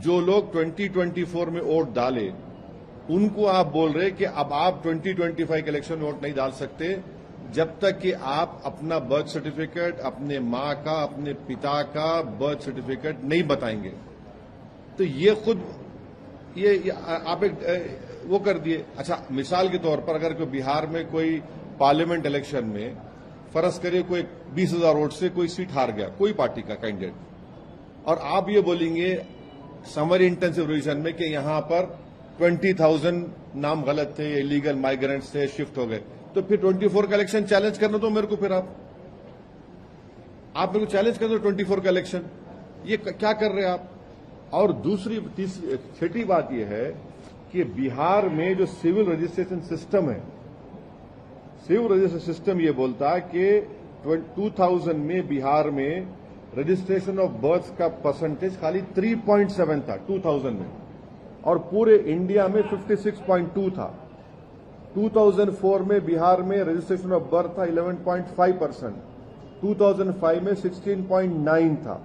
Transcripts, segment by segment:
जो लोग 2024 में वोट डाले उनको आप बोल रहे कि अब आप 2025 के इलेक्शन में वोट नहीं डाल सकते जब तक कि आप अपना बर्थ सर्टिफिकेट, अपने मां का, अपने पिता का बर्थ सर्टिफिकेट नहीं बताएंगे। तो ये खुद ये आप एक वो कर दिए। अच्छा, मिसाल के तौर पर अगर कोई बिहार में कोई पार्लियामेंट इलेक्शन में फर्ज करिए कोई 20,000 वोट से कोई सीट हार गया, कोई पार्टी का कैंडिडेट, और आप ये बोलेंगे समर इंटेंसिव रिवीजन में कि यहां पर 20,000 नाम गलत थे, इलीगल माइग्रेंट्स थे, शिफ्ट हो गए, तो फिर 24 का इलेक्शन चैलेंज करना दो मेरे को। फिर आप मेरे को चैलेंज कर दो 24 का इलेक्शन। ये क्या कर रहे हैं आप? और छठी बात यह है कि बिहार में जो सिविल रजिस्ट्रेशन सिस्टम है, सिविल रजिस्ट्रेशन सिस्टम ये बोलता है कि 2000 में बिहार में रजिस्ट्रेशन ऑफ बर्थ का परसेंटेज खाली 3.7 था 2000 में, और पूरे इंडिया में 56.2 था। 2004 में बिहार में रजिस्ट्रेशन ऑफ बर्थ था 11.5%, 2005 में 16.9 था।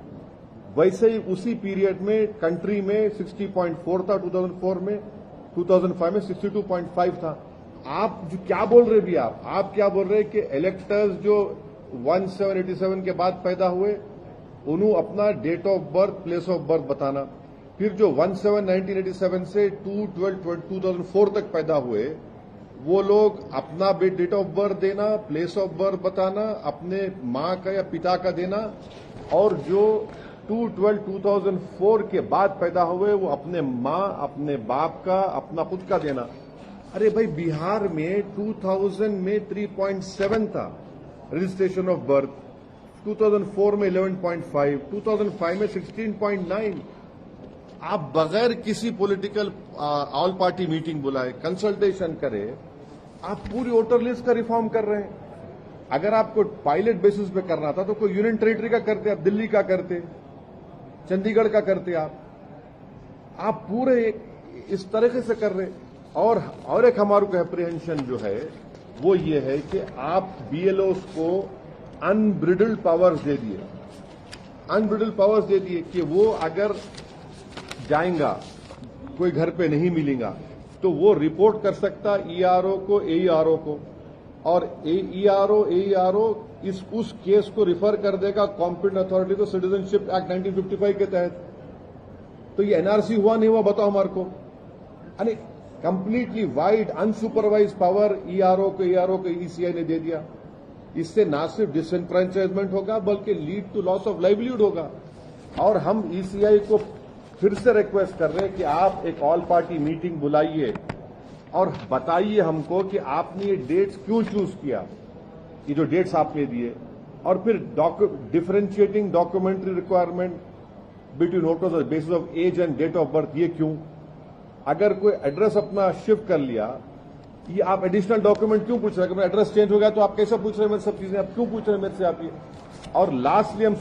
वैसे ही उसी पीरियड में कंट्री में 60.4 था 2004 में, 2005 में 62.5 था। आप जो क्या बोल रहे भी आप क्या बोल रहे कि इलेक्टर्स जो 1787 के बाद पैदा हुए उन्होंने अपना date of birth, place of birth बताना, फिर जो 17/1987 से 2/12/2004 तक पैदा हुए वो लोग अपना डेट ऑफ बर्थ देना, प्लेस ऑफ बर्थ बताना, अपने मां का या पिता का देना, और जो 2/12/2004 के बाद पैदा हुए वो अपने मां, अपने बाप का, अपना खुद का देना। अरे भाई, बिहार में 2000 में 3.7 था रजिस्ट्रेशन ऑफ बर्थ, 2004 में 11.5, 2005 में 16.9। आप बगैर किसी पॉलिटिकल ऑल पार्टी मीटिंग बुलाए, कंसल्टेशन करे, आप पूरी वोटर लिस्ट का रिफॉर्म कर रहे हैं। अगर आपको पायलट बेसिस पे करना था तो कोई यूनियन टेरिटरी का करते, आप दिल्ली का करते, चंडीगढ़ का करते, आप पूरे इस तरीके से कर रहे। और एक हमारे को एप्रीहेंशन जो है वो ये है कि आप बीएलओस को अनब्रिडल्ड पावर्स दे दिए, कि वो अगर जाएगा, कोई घर पे नहीं मिलेगा तो वो रिपोर्ट कर सकता ईआरओ को, एईआरओ को, और एईआरओ उस केस को रिफर कर देगा कॉम्पिटेंट अथॉरिटी को सिटीजनशिप एक्ट 1955 के तहत। तो ये एनआरसी हुआ नहीं हुआ बताओ हमारे को? यानी completely wide unsupervised power ERO को ईसीआई ने दे दिया। इससे ना सिर्फ डिसएनफ्रेंचाइजमेंट होगा बल्कि lead to loss of livelihood होगा। और हम ईसीआई को फिर से रिक्वेस्ट कर रहे हैं कि आप एक ऑल पार्टी मीटिंग बुलाइए और बताइए हमको कि आपने ये डेट्स क्यों चूज किया, ये जो डेट्स आपने दिए, और फिर differentiating documentary requirement between voters on basis of age and date of birth, ये क्यों? अगर कोई एड्रेस अपना शिफ्ट कर लिया, ये आप एडिशनल डॉक्यूमेंट क्यों पूछ रहे हैं? एड्रेस चेंज हो गया तो आप कैसे पूछ रहे हैं मेरे सब चीजें, आप क्यों पूछ रहे हैं मेरे से आप ये? और लास्टली हम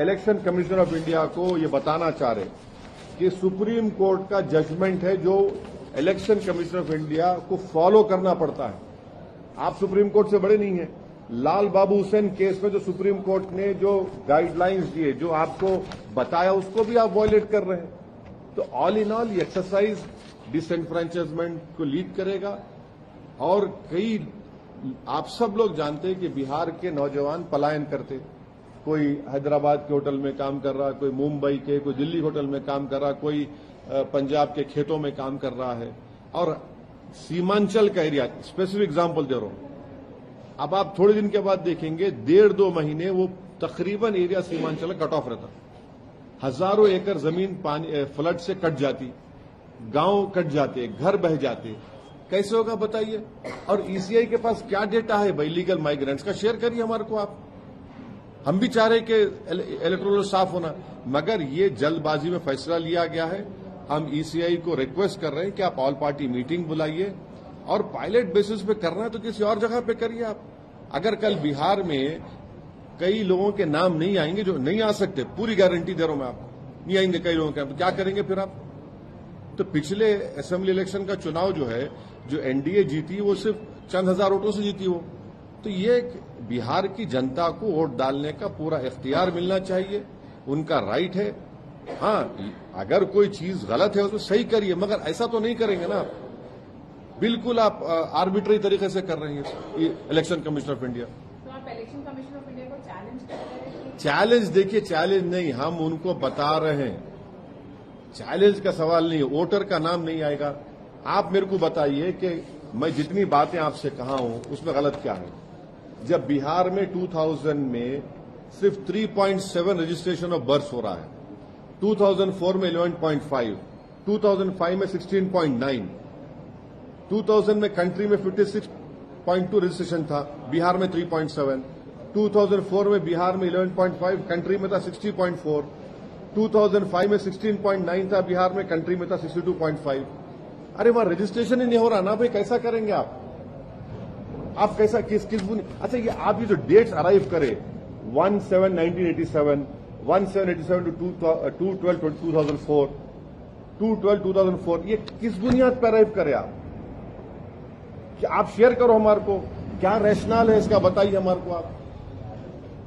इलेक्शन कमीशन ऑफ इंडिया को ये बताना चाह रहे कि सुप्रीम कोर्ट का जजमेंट है जो इलेक्शन कमीशन ऑफ इंडिया को फॉलो करना पड़ता है। आप सुप्रीम कोर्ट से बड़े नहीं हैं। लाल बाबू हुसैन केस में जो सुप्रीम कोर्ट ने जो गाइडलाइंस दिए, जो आपको बताया, उसको भी आप वायलेट कर रहे हैं। तो ऑल इन ऑल ये एक्सरसाइज डिसएनफ्रेंचाइजमेंट को लीड करेगा। और कई आप सब लोग जानते हैं कि बिहार के नौजवान पलायन करते, कोई हैदराबाद के होटल में काम कर रहा, कोई मुंबई के, कोई दिल्ली होटल में काम कर रहा, कोई पंजाब के खेतों में काम कर रहा है। और सीमांचल का एरिया, स्पेसिफिक एग्जांपल दे रहा हूं, अब आप थोड़े दिन के बाद देखेंगे 1.5-2 महीने वो तकरीबन एरिया सीमांचल कट ऑफ रहता, हजारों एकड़ जमीन पानी फ्लड से कट जाती, गांव कट जाते, घर बह जाते। कैसे होगा बताइए? और ईसीआई के पास क्या डेटा है भाई लीगल माइग्रेंट्स का? शेयर करिए हमारे को आप। हम भी चाह रहे कि इलेक्टोरल साफ होना, मगर ये जल्दबाजी में फैसला लिया गया है। हम ईसीआई को रिक्वेस्ट कर रहे हैं कि आप ऑल पार्टी मीटिंग बुलाइए, और पायलट बेसिस पे करना है तो किसी और जगह पे करिए आप। अगर कल बिहार में कई लोगों के नाम नहीं आएंगे, जो नहीं आ सकते, पूरी गारंटी दे रहा हूं मैं आपको, नहीं आएंगे कई लोगों के, तो क्या करेंगे फिर आप? तो पिछले असेंबली इलेक्शन का चुनाव जो है, जो एनडीए जीती, वो सिर्फ चंद हजार वोटों से जीती हो। तो ये बिहार की जनता को वोट डालने का पूरा इख्तियार मिलना चाहिए, उनका राइट है। हाँ, अगर कोई चीज गलत है तो सही करिए, मगर ऐसा तो नहीं करेंगे ना। बिल्कुल आप आर्बिट्री तरीके से कर रहे हैं ये इलेक्शन कमीशन ऑफ इंडिया। तो आप इलेक्शन कमीशन ऑफ इंडिया को चैलेंज कर रहे हैं? चैलेंज देखिए, चैलेंज नहीं, हम उनको बता रहे हैं, चैलेंज का सवाल नहीं है, वोटर का नाम नहीं आएगा। आप मेरे को बताइए कि मैं जितनी बातें आपसे कहा हूं उसमें गलत क्या है। जब बिहार में 2000 में सिर्फ 3.7 रजिस्ट्रेशन ऑफ बर्थ हो रहा है, 2004 में 11.5, 2005 में 16.9, 2000 में कंट्री में 56.2 रजिस्ट्रेशन था, बिहार में 3.7, 2004 में बिहार में 11.5, कंट्री में था 60.4, 2005 में 16.9 था, बिहार में, कंट्री में था 62.5। अरे वहां रजिस्ट्रेशन ही नहीं हो रहा ना भाई, कैसा करेंगे आप कैसा किस अच्छा ये आप ये जो डेट्स अराइव करे 1/7/1987, 1/7/87 to 2/12/2004, 2/12/2004, ये किस बुनियाद पर अराइव करे आप? कि आप शेयर करो हमारे को, क्या रैशनल है इसका बताइए हमारे को आप।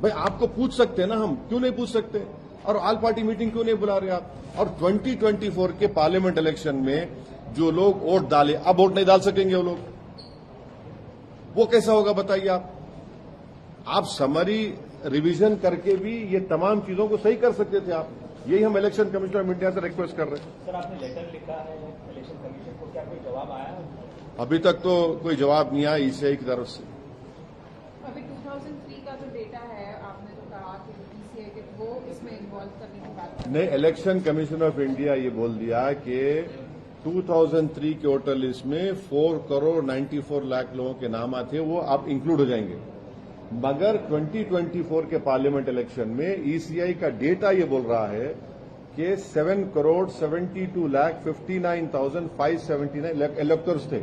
भाई आपको पूछ सकते हैं ना, हम क्यों नहीं पूछ सकते? और ऑल पार्टी मीटिंग क्यों नहीं बुला रहे आप? और 2024 के पार्लियामेंट इलेक्शन में जो लोग वोट डाले, अब वोट नहीं डाल सकेंगे वो लोग, वो कैसा होगा बताइए आप समरी रिवीजन करके भी ये तमाम चीजों को सही कर सकते थे आप। यही हम इलेक्शन कमीशन ऑफ इंडिया से रिक्वेस्ट कर रहे हैं। सर आपने लेटर लिखा है इलेक्शन कमीशन को, क्या कोई जवाब आया है? अभी तक तो कोई जवाब नहीं आया ईसीआई की तरफ से। अभी 2003 का जो डेटा है, आपने जो कहा कि ईसीआई के वो इसमें इन्वॉल्व करने की बात नहीं, इलेक्शन कमीशन ऑफ इंडिया ये बोल दिया कि 2003 के वोटर लिस्ट में 4,94,00,000 लोगों के नाम आते, वो आप इंक्लूड हो जाएंगे। मगर 2024 के पार्लियामेंट इलेक्शन में ईसीआई का डेटा ये बोल रहा है कि 7,72,59,579 इलेक्टर्स थे,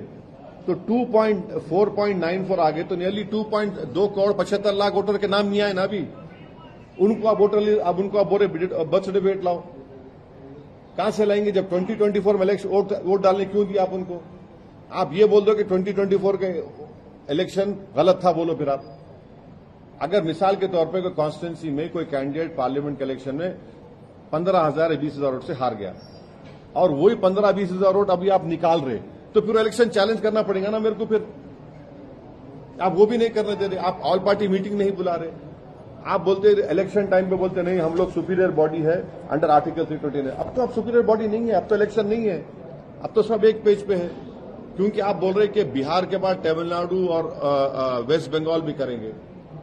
तो 4.94 आगे, तो नियरली 2,75,00,000 वोटर के नाम नहीं आए ना अभी। उनको आप वोटर, अब उनको आप बोले बर्थ सर्टिफिकेट लाओ, कहां से लाएंगे जब 2024 में इलेक्शन वोट डालने क्यों दिया आप उनको? आप ये बोल दो कि 2024 के इलेक्शन गलत था, बोलो फिर आप। अगर मिसाल के तौर पे कोई कॉन्स्टिट्यूंसी में कोई कैंडिडेट पार्लियामेंट के इलेक्शन में 15,000 या 20,000 वोट से हार गया और वही 15-20,000 वोट अभी आप निकाल रहे, तो फिर इलेक्शन चैलेंज करना पड़ेगा ना मेरे को। फिर आप वो भी नहीं करने दे रहे, आप ऑल पार्टी मीटिंग नहीं बुला रहे। आप बोलते इलेक्शन टाइम पे बोलते नहीं हम लोग सुपीरियर बॉडी है अंडर आर्टिकल 329। अब तो आप सुपीरियर बॉडी नहीं है, अब तो इलेक्शन नहीं है, अब तो सब एक पेज पे है। क्योंकि आप बोल रहे कि बिहार के बाद तमिलनाडु और वेस्ट बंगाल भी करेंगे,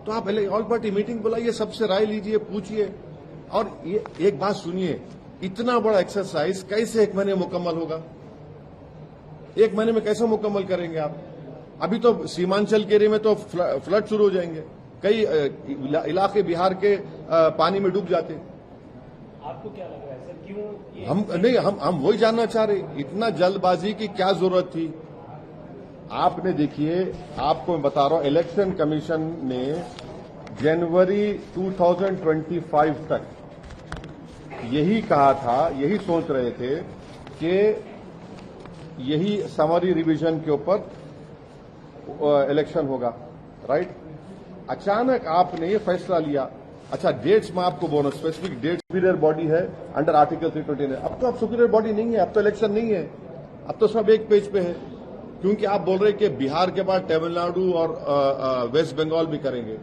तो आप ऑल पार्टी मीटिंग बुलाइए, सबसे राय लीजिए, पूछिए। और ये एक बात सुनिए, इतना बड़ा एक्सरसाइज कैसे एक महीने मुकम्मल होगा? एक महीने में कैसे मुकम्मल करेंगे आप? अभी तो सीमांचल के एरिया में तो फ्लड शुरू हो जाएंगे, कई इलाके बिहार के पानी में डूब जाते। आपको क्या लग रहा है सर, क्यों हम वही जानना चाह रहे, इतना जल्दबाजी की क्या जरूरत थी? आपने देखिए, आपको मैं बता रहा हूं, इलेक्शन कमीशन ने जनवरी 2025 तक यही कहा था, यही सोच रहे थे कि यही समरी रिवीजन के ऊपर इलेक्शन होगा, राइट? अचानक आपने ये फैसला लिया। अच्छा, डेट्स में आपको बोलो, स्पेसिफिक डेट, सुपीरियर बॉडी है अंडर आर्टिकल 329। अब तो आप सुपीरियर बॉडी नहीं है, अब तो इलेक्शन नहीं है, अब तो सब एक पेज पे है। क्योंकि आप बोल रहे कि बिहार के बाद तमिलनाडु और वेस्ट बंगाल भी करेंगे,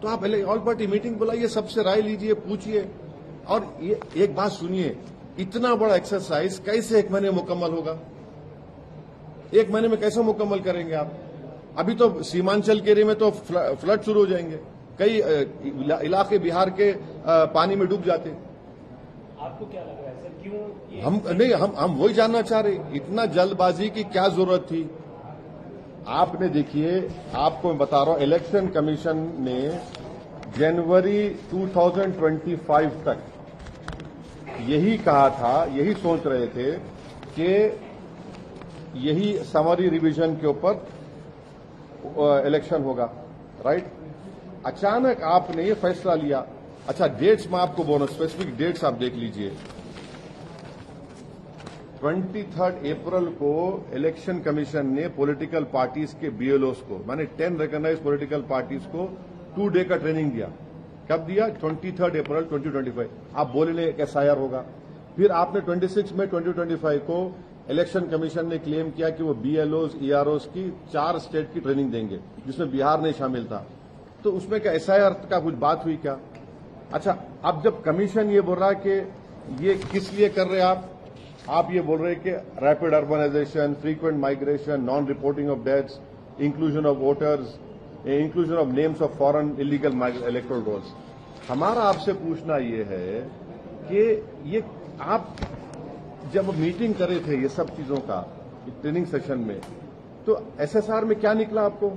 तो आप ऑल पार्टी मीटिंग बुलाइए, सबसे राय लीजिए, पूछिए। और ये एक बात सुनिए, इतना बड़ा एक्सरसाइज कैसे एक महीने मुकम्मल होगा? एक महीने में कैसे मुकम्मल करेंगे आप? अभी तो सीमांचल के एरिया में तो फ्लड शुरू हो जाएंगे, कई इलाके बिहार के पानी में डूब जाते। आपको क्या लग रहा है सर, क्यों हम वही जानना चाह रहे, इतना जल्दबाजी की क्या जरूरत थी? आपने देखिए, आपको मैं बता रहा हूं, इलेक्शन कमीशन ने जनवरी 2025 तक यही कहा था, यही सोच रहे थे कि यही समरी रिवीजन के ऊपर इलेक्शन होगा, राइट? अचानक आपने ये फैसला लिया। अच्छा, डेट्स में आपको बोलो, स्पेसिफिक डेट्स आप देख लीजिए। 23 अप्रैल को इलेक्शन कमीशन ने पॉलिटिकल पार्टीज के बीएलओस को, माने 10 रिकॉग्नाइज पॉलिटिकल पार्टीज को 2 डे का ट्रेनिंग दिया। कब दिया? 23 अप्रैल 2025। आप बोले एक एसआईआर होगा, फिर आपने 26 में 2025 को इलेक्शन कमीशन ने क्लेम किया कि वो बीएलओज ईआरओज की 4 स्टेट की ट्रेनिंग देंगे, जिसमें बिहार नहीं शामिल था। तो उसमें क्या एसआईआर का कुछ बात हुई क्या? अच्छा, अब जब कमीशन ये बोल रहा है कि ये किस लिए कर रहे हैं आप ये बोल रहे हैं कि rapid urbanisation, frequent migration, non reporting of deaths, inclusion of voters, inclusion of names of foreign illegal electoral rolls. हमारा आपसे पूछना ये है कि ये आप जब मीटिंग करे थे ये सब चीजों का ट्रेनिंग सेशन में, तो एसएसआर में क्या निकला आपको?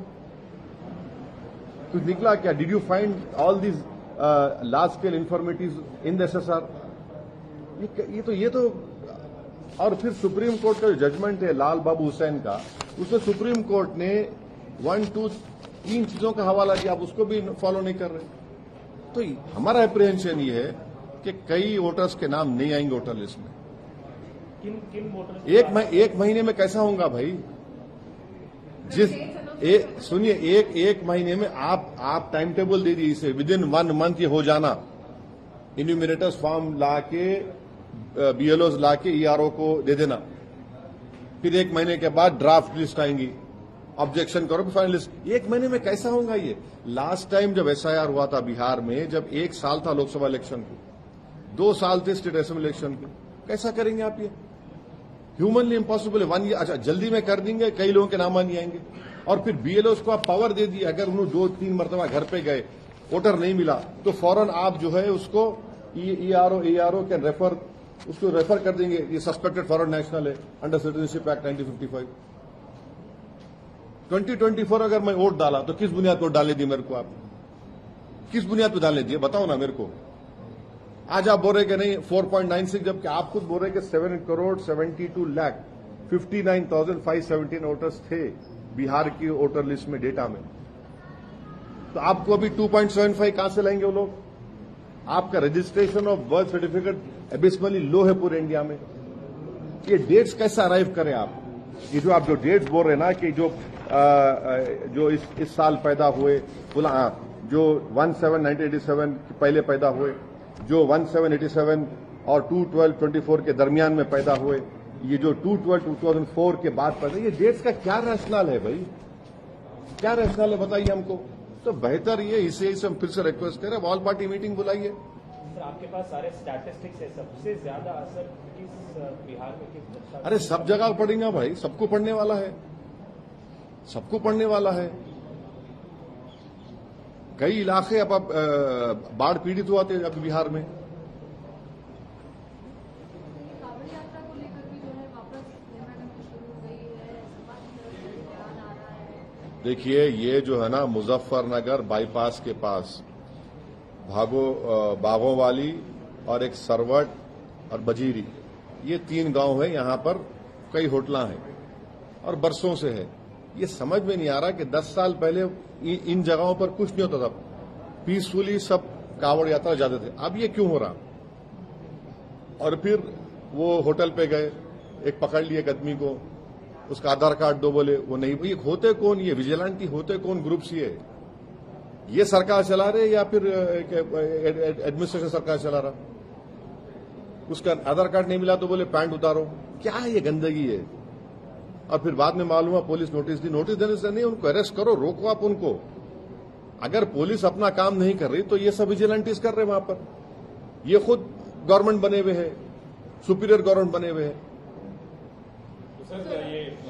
कुछ निकला क्या? Did you find all these large scale informative in the SSR? ये तो और फिर सुप्रीम कोर्ट का जो जजमेंट है लाल बाबू हुसैन का, उसमें सुप्रीम कोर्ट ने 1, 2, 3 चीजों का हवाला दिया, आप उसको भी फॉलो नहीं कर रहे। तो हमारा अप्रीहेंशन ये है कि कई वोटर्स के नाम नहीं आएंगे वोटर लिस्ट में। किन वोटर्स एक महीने में कैसा होगा भाई? सुनिए, एक महीने में आप टाइम टेबल दे दीजिए, इसे विद इन 1 मंथ ये हो जाना। इन्यूमिनेटर्स फॉर्म ला के, बीएलओज ला के ईआरओ को दे देना, फिर 1 महीने के बाद ड्राफ्ट लिस्ट आएंगी, ऑब्जेक्शन करो, फाइनल लिस्ट। 1 महीने में कैसा होगा ये? लास्ट टाइम जब एसआईआर हुआ था बिहार में, जब 1 साल था लोकसभा इलेक्शन को, 2 साल थे स्टेट असेंबली इलेक्शन के, कैसा करेंगे आप ये? ह्यूमनली इम्पॉसिबल है। 1 ईयर, अच्छा जल्दी में कर देंगे, कई लोगों के नाम नहीं आएंगे। और फिर बीएलओ को आप पावर दे दिए, अगर उन्होंने 2-3 मरतबा घर पे गए, वोटर नहीं मिला, तो फौरन आप जो है उसको ईआरओ कैन रेफर, उसको रेफर कर देंगे, ये सस्पेक्टेड फॉरेन नेशनल है अंडर सिटीजनशिप एक्ट 1955। 2024 अगर मैं वोट डाला तो किस बुनियाद पर डालने दी मेरे को? आप किस बुनियाद पर डालने दिए बताओ ना मेरे को। आज आप बोल रहे कि नहीं 4.96, जबकि आप खुद बोल रहे कि 7,72,59,517 वोटर्स थे बिहार की वोटर लिस्ट में, डेटा में। तो आपको अभी 2.75 कहां से लाएंगे वो लोग? आपका रजिस्ट्रेशन ऑफ बर्थ सर्टिफिकेट एबिसमली लो है पूरे इंडिया में। ये डेट्स कैसे अराइव करें आप? ये जो आप जो डेट्स बोल रहे हैं ना कि जो इस साल पैदा हुए, जो 1/7/1987 पहले पैदा हुए, जो 1/7/87 और 2/12/24 के दरमियान में पैदा हुए, ये जो 2/12/2004 के बाद पैदा, ये डेट्स का क्या रैशनल है भाई? क्या रैशनल है बताइए हमको। तो बेहतर ये इसे हम फिर से रिक्वेस्ट करें, ऑल पार्टी मीटिंग बुलाइए। सर, आपके पास सारे स्टैटिस्टिक्स है, सबसे ज्यादा असर किस बिहार में किस? अरे सब जगह पड़ेगा भाई, सबको पढ़ने वाला है, सबको पढ़ने वाला है। कई इलाके अब बाढ़ पीड़ित हुआ थे अब बिहार में। कांवड़ यात्रा को लेकर भी जो है वापस शुरू हो गई है, ध्यान आ रहा है। देखिए, ये जो है ना मुजफ्फरनगर बाईपास के पास बागों वाली और एक सरवट और बजीरी, ये 3 गांव है। यहां पर कई होटलां हैं और बरसों से है। ये समझ में नहीं आ रहा कि 10 साल पहले इन जगहों पर कुछ नहीं होता था, पीसफुली सब कांवड़ यात्रा जाते थे। अब ये क्यों हो रहा? और फिर वो होटल पे गए, एक पकड़ लिए एक आदमी को, उसका आधार कार्ड दो, बोले वो नहीं। ये होते कौन? ये विजिलेंटी होते कौन ग्रुप्स? ये सरकार चला रहे या फिर एडमिनिस्ट्रेशन सरकार चला रहा? उसका आधार कार्ड नहीं मिला तो बोले पैंट उतारो। क्या ये गंदगी है? और फिर बाद में मालूम हुआ पुलिस नोटिस दी। नोटिस देने से नहीं, उनको अरेस्ट करो, रोको आप उनको। अगर पुलिस अपना काम नहीं कर रही तो ये सब विजिलेंटीज कर रहे वहां पर। ये खुद गवर्नमेंट बने हुए हैं, सुपीरियर गवर्नमेंट बने हुए हैं। तो सर, ये तो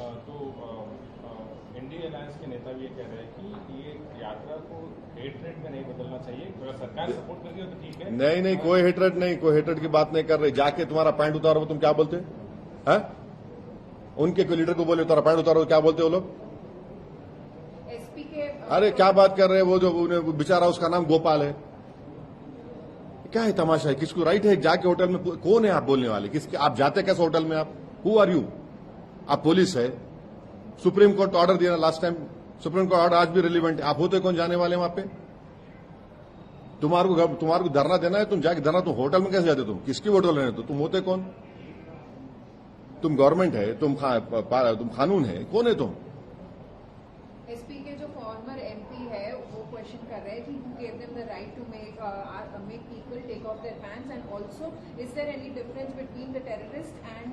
इंडिया अलायंस के नेता भी ये कह रहे हैं कि ये यात्रा को हेटरेट में नहीं बदलना चाहिए। अगर सरकार सपोर्ट कर रही हो तो ठीक है। नहीं, कोई हेटरेट नहीं, कोई हेटरेट की बात नहीं कर रहे। जाके तुम्हारा पैंट उतारो, तुम क्या बोलते हैं? उनके कोई लीडर को बोले तुम्हारा पैंट उतारो, क्या बोलते हो लोग? एसपी के अरे क्या बात कर रहे हैं? वो जो बेचारा, उसका नाम गोपाल है। क्या है तमाशा है? किसको राइट है जाके होटल में? कौन है आप बोलने वाले? किसके? आप जाते कैसे होटल में? आप हु आर यू? आप पुलिस है। सुप्रीम कोर्ट ऑर्डर दिया last time, supreme court order आज भी रिलीवेंट है। आप होते कौन जाने वाले वहां पे? तुम्हारे को धरना देना है, तुम जाके धरना, तुम होटल में कैसे जाते? तुम किसकी होटल रहने? तो तुम होते कौन? तुम गवर्नमेंट है, तुम कानून है, कौन है तुम? एसपी के जो फॉर्मर एमपी है वो क्वेश्चन कर रहे हैं कि who gave them the right to make equal take take off their pants? And also, is there any difference between the terrorists and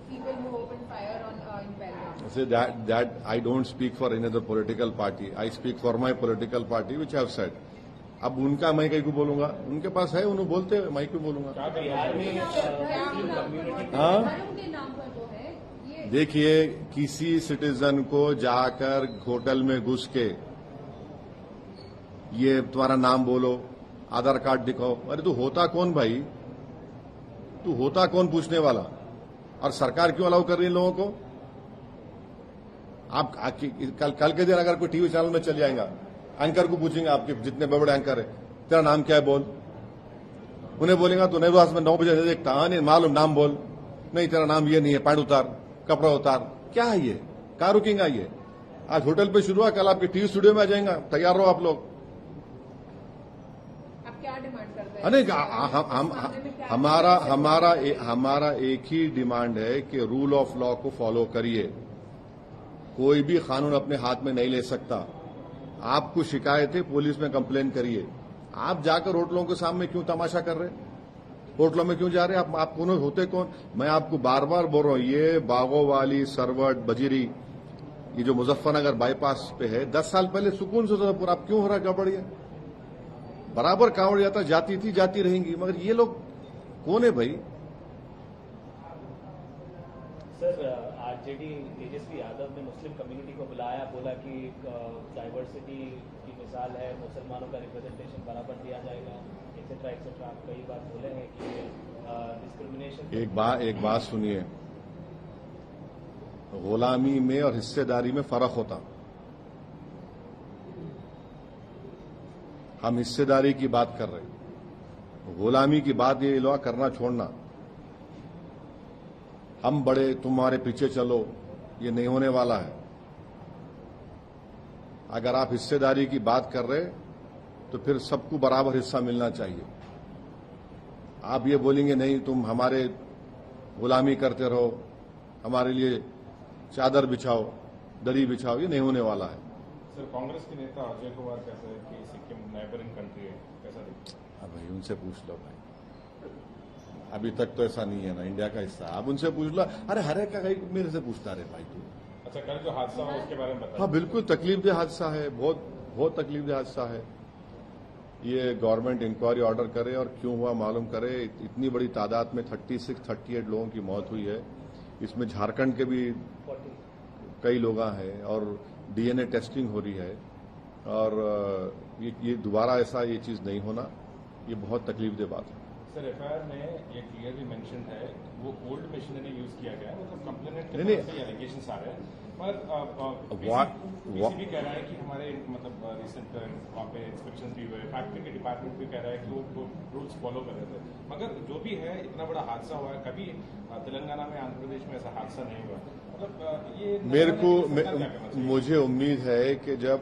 people who opened fire on in Belgaum? See, that I don't speak for any other political party. I speak for my political party, which I have said. अब उनका मैं कहीं को बोलूंगा, उनके पास है, उन्होंने बोलते हैं, मैं क्यों बोलूंगा? बिहार में हाँ? धर्म के नाम पर जो है ये देखिए, किसी सिटीजन को जाकर होटल में घुस के ये तुम्हारा नाम बोलो, आधार कार्ड दिखाओ, अरे तू होता कौन भाई? तू होता कौन पूछने वाला? और सरकार क्यों अलाउ कर रही है लोगों को? आप कल के दिन अगर कोई टीवी चैनल में चल जाएगा, एंकर को पूछेंगे, आपके जितने बड़े बड़े एंकर है, तेरा नाम क्या है बोल, उन्हें बोलेगा तो नहीं, में 9 बजे देखता, हाँ नहीं मालूम, नाम बोल, नहीं तेरा नाम ये नहीं है, पैंट उतार, कपड़ा उतार, क्या है ये? कहाँ रुकेगा ये? आज होटल पे शुरू हुआ, कल आपके टीवी स्टूडियो में आ जाएगा, तैयार रहो आप लोग। आप क्या डिमांड करते हैं? अरे हमारा एक ही डिमांड है कि रूल ऑफ लॉ को फॉलो करिए। कोई भी कानून अपने हाथ में नहीं ले सकता। आपको शिकायत है, पुलिस में कंप्लेन करिए। आप जाकर होटलों के सामने क्यों तमाशा कर रहे? होटलों में क्यों जा रहे? आप कौन होते कौन? मैं आपको बार बार बोल रहा हूं, ये बागोवाली, सरवट, बजीरी, ये जो मुजफ्फरनगर बाईपास पे है, 10 साल पहले सुकून से पूरा, आप क्यों हो रहा गड़बड़िया? बराबर कांवड़ यात्रा जाती थी, जाती रहेंगी, मगर ये लोग कौन है भाई? सर, आरजेडी तेजस्वी यादव ने मुस्लिम कम्युनिटी को बुलाया, बोला कि डाइवर्सिटी की मिसाल है, मुसलमानों का रिप्रेजेंटेशन बराबर दिया जाएगा, एक्सेट्रा एक्सेट्रा। आप कई बार बोले हैं कि डिस्क्रिमिनेशन। एक बात सुनिए, गुलामी में और हिस्सेदारी में फर्क होता। हम हिस्सेदारी की बात कर रहे हैं, गुलामी की बात ये लोग करना छोड़ना। हम बड़े, तुम्हारे पीछे चलो, ये नहीं होने वाला है। अगर आप हिस्सेदारी की बात कर रहे तो फिर सबको बराबर हिस्सा मिलना चाहिए। आप ये बोलेंगे नहीं तुम हमारे गुलामी करते रहो, हमारे लिए चादर बिछाओ, दरी बिछाओ, ये नहीं होने वाला है। सर, कांग्रेस के नेता अजय कुमार कैसे है कि सिक्किम नेबरिंग कंट्री है, कैसा दिखता है? भाई उनसे पूछ लो भाई, अभी तक तो ऐसा नहीं है ना, इंडिया का हिस्सा। आप उनसे पूछ लो। अरे हर एक का मेरे से पूछता रहे भाई तू। अच्छा, कल जो हादसा हुआ उसके बारे में बताइए। हाँ बिल्कुल तकलीफदेह हादसा है, बहुत तकलीफदेह हादसा है। ये गवर्नमेंट इंक्वायरी ऑर्डर करे और क्यों हुआ मालूम करे। इतनी बड़ी तादाद में 38 लोगों की मौत हुई है। इसमें झारखंड के भी कई लोग हैं और डीएनए टेस्टिंग हो रही है। और ये दोबारा ऐसा ये चीज नहीं होना, ये बहुत तकलीफदेह बात है। सर, एफआईआर में ये क्लियरली मेंशन है वो ओल्ड मशीनरी यूज किया गया है, मतलब कंप्लेनेंट के तरफ से एलिगेशंस आ रहे हैं। पर पीसीबी कह रहा है कि हमारे मतलब रिसेंट वहाँ पे इंस्पेक्शन भी हुए, फैक्ट्री के डिपार्टमेंट भी कह रहा है कि वो रूल्स फॉलो कर रहे थे। मगर जो भी है, इतना बड़ा हादसा हुआ है, कभी तेलंगाना में, आंध्र प्रदेश में ऐसा हादसा नहीं हुआ। मतलब ये मुझे उम्मीद है कि जब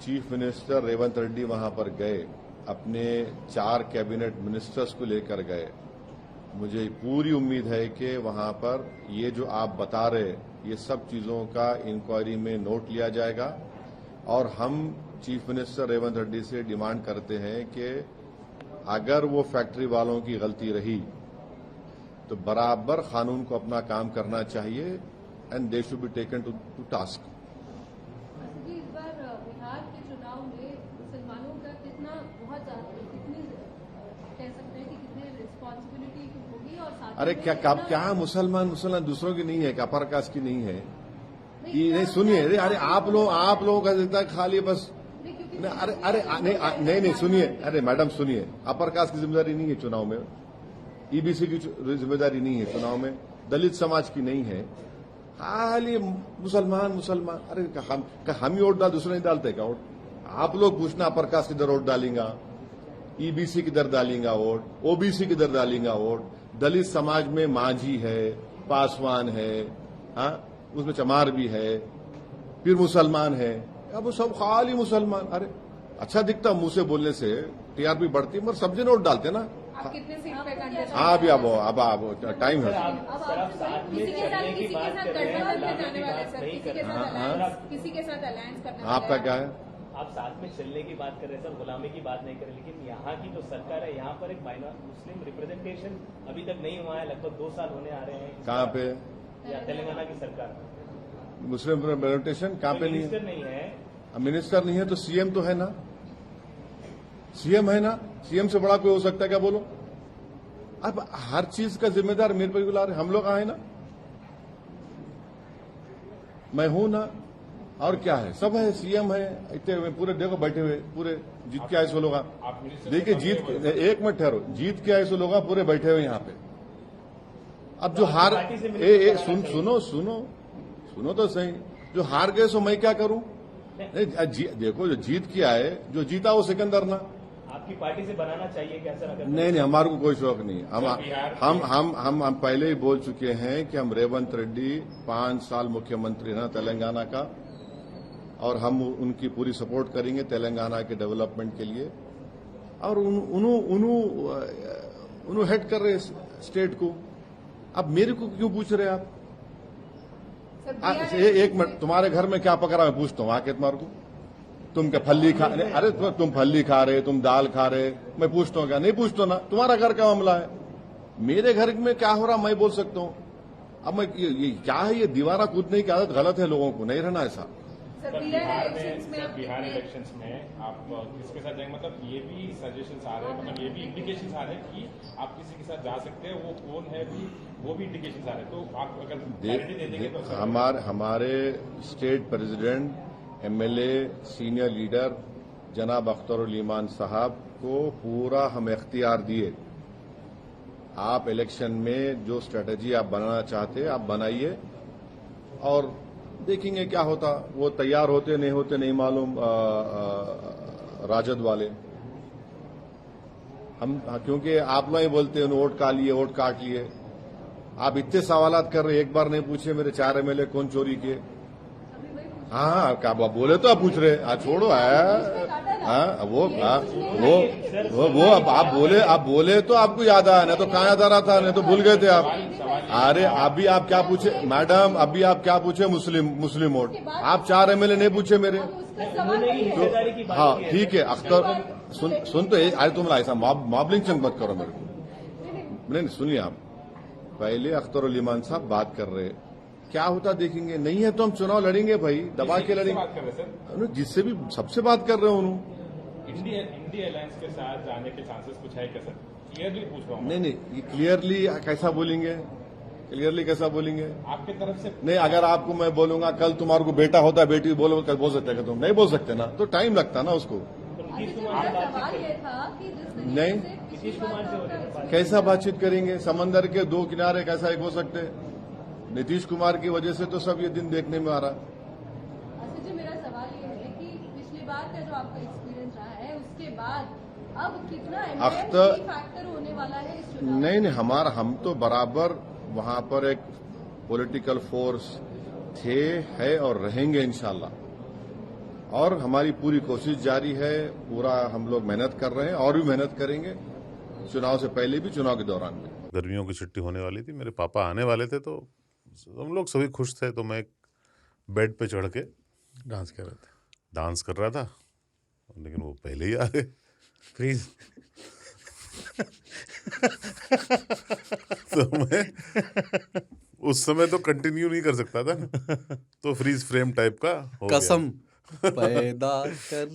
चीफ मिनिस्टर रेवंत रेड्डी वहां पर गए, अपने 4 कैबिनेट मिनिस्टर्स को लेकर गए, मुझे पूरी उम्मीद है कि वहां पर ये जो आप बता रहे, ये सब चीजों का इंक्वायरी में नोट लिया जाएगा। और हम चीफ मिनिस्टर रेवंत रेड्डी से डिमांड करते हैं कि अगर वो फैक्ट्री वालों की गलती रही तो बराबर कानून को अपना काम करना चाहिए and they should be taken to task. इस बार बिहार के चुनाव में मुसलमानों का कितनी कह सकते हैं कि कितनी रिस्पॉन्सिबिलिटी होगी? और साथ अरे क्या मुसलमान दूसरों की नहीं है, क्या अपर कास्ट की नहीं है? ये नहीं सुनिए, अरे आप लोगों का देता है खाली बस। अरे नहीं सुनिए, अरे मैडम सुनिए, अपर कास्ट की जिम्मेदारी नहीं है चुनाव में, ईबीसी की जिम्मेदारी नहीं है चुनाव में, दलित समाज की नहीं है, खाली मुसलमान। अरे हम ही वोट डाल, दूसरे नहीं डालते क्या वोट? आप लोग पूछना अपर कास्ट किधर वोट डालेंगा, ईबीसी किधर डालेंगा वोट, ओबीसी किधर डालेंगा वोट। दलित समाज में मांझी है, पासवान है, हाँ उसमें चमार भी है, फिर मुसलमान है, अब सब खाली मुसलमान। अरे अच्छा दिखता मुंह से बोलने से, टीआरपी बढ़ती, मगर सब जन वोट डालते ना। आप कितने सीट पे कैंडिडेट? हाँ अभी अब टाइम है। किसी के साथ गठबंधन में जाने वाले सर, किसी के साथ अलायंस करना? आपका क्या है? आप साथ में चलने की बात कर रहे हैं सर, गुलामी की बात नहीं कर रहे, लेकिन यहाँ की जो सरकार है यहाँ पर एक मुस्लिम रिप्रेजेंटेशन अभी तक नहीं हुआ है, लगभग 2 साल होने आ रहे हैं। कहाँ पे? या तेलंगाना की सरकार मुस्लिम रिप्रेजेंटेशन कहाँ पे नहीं है? नहीं है। मिनिस्टर नहीं है तो सीएम तो है ना, सीएम है ना, सीएम से बड़ा कोई हो सकता है क्या? बोलो। अब हर चीज का जिम्मेदार मेरे पर बुला रहे, हम लोग आए ना, मैं हूं ना, और क्या है, सब है, सीएम है, इतने पूरे देखो बैठे हुए, पूरे जीत के आए सो लोग। देखिए जीत, एक मिनट ठहरो, जीत के आए सो लोग पूरे बैठे हुए यहाँ पे। अब जो हार, सुनो तो सही, जो हार गए सो मैं क्या करूं? देखो जो जीत के आए, जो जीता वो सिकंदर ना। आपकी पार्टी से बनाना चाहिए क्या सर? अगर नहीं, हमारे को कोई शौक नहीं। हम पहले ही बोल चुके हैं कि हम रेवंत रेड्डी 5 साल मुख्यमंत्री ना तेलंगाना का, और हम उनकी पूरी सपोर्ट करेंगे तेलंगाना के डेवलपमेंट के लिए। और उन्होंने हेड कर रहे स्टेट को। अब मेरे को क्यों पूछ रहे आप? एक मिनट, तुम्हारे घर में क्या पकड़ा मैं पूछता हूँ आके तुम्हारे को। तुम क्या फल्ली खा, अरे तुम फल्ली खा रहे, तुम दाल खा रहे, मैं पूछता हूँ क्या? नहीं पूछता ना, तुम्हारा घर का मामला है। मेरे घर में क्या हो रहा मैं बोल सकता हूँ। अब मैं ये क्या है, ये दीवारा कूदने की आदत गलत है, लोगों को नहीं रहना ऐसा। बिहार इलेक्शंस में आप किसके साथ जाएंगे? मतलब ये भी सजेशंस आ रहे हैं, मतलब ये भी इंडिकेशंस आ रहे हैं कि आप किसी के साथ जा सकते हैं, वो कौन है भी, वो भी इंडिकेशंस आ रहे हैं। तो आप अगर क्लैरिटी दे देंगे तो। हमारे state president, MLA, senior leader जनाब अख्तरुल ईमान साहब को पूरा हम इख्तियार दिए। आप इलेक्शन में जो स्ट्रेटजी आप बनाना चाहते आप बनाइए, और देखेंगे क्या होता। वो तैयार होते नहीं होते नहीं मालूम, राजद वाले। हम क्योंकि आप लोग ही बोलते हैं वोट का लिए, वोट काट लिए। आप इतने सवालात कर रहे, एक बार नहीं पूछे मेरे 4 एमएलए कौन चोरी किए। हाँ, क्या बोले तो आप पूछ रहे। छोड़ो वो अब आप बोले तो आपको याद आया, नहीं तो कहाँ याद आ रहा था, नहीं तो भूल गए थे आप। अरे अभी आप क्या पूछे मैडम, अभी आप क्या पूछे? मुस्लिम वोट। आप 4 एमएलए नहीं पूछे मेरे तो। हाँ ठीक है, अख्तर सुन तो अरे तुम ऐसा मॉबलिंग चंग मत करो मेरे को। नहीं सुनिए, आप पहले अख्तरुल ईमान साहब बात कर रहे, क्या होता देखेंगे। नहीं है तो हम चुनाव लड़ेंगे भाई, दबा के लड़ेंगे। जिससे भी सबसे बात कर रहे हो उन्होंने। इंडिया अलायंस के साथ जाने के चांसेस कुछ है क्या सर? क्लियरली पूछ रहा हूँ। नहीं, ये क्लियरली कैसा बोलेंगे? क्लियरली कैसा बोलेंगे आपकी तरफ से? नहीं, अगर आपको मैं बोलूंगा कल तुम्हारे को बेटा होता, बेटी बोल सकते हैं, तुम नहीं बोल सकते ना, तो टाइम लगता ना उसको। नहीं, कैसा बातचीत करेंगे? समंदर के 2 किनारे कैसा एक हो सकते? नीतीश कुमार की वजह से तो सब ये दिन देखने में आ रहा। अच्छा जी, मेरा सवाल ये है कि पिछली बार का जो आपका एक्सपीरियंस रहा है, उसके बाद अब कितना फैक्टर होने वाला है इस चुनाव? नहीं, हम तो बराबर वहां पर एक पॉलिटिकल फोर्स थे, है और रहेंगे इंशाल्लाह। और हमारी पूरी कोशिश जारी है, पूरा हम लोग मेहनत कर रहे हैं और भी मेहनत करेंगे, चुनाव से पहले भी, चुनाव के दौरान भी। गर्मियों की छुट्टी होने वाली थी, मेरे पापा आने वाले थे, तो हम लोग सभी खुश थे। तो मैं बेड पे चढ़ के डांस कर रहे थे, डांस कर रहा था, लेकिन वो पहले ही आ गए। फ्रीज। तो मैं उस समय तो कंटिन्यू नहीं कर सकता था ना, तो फ्रीज फ्रेम टाइप का हो गया। कसम पैदा कर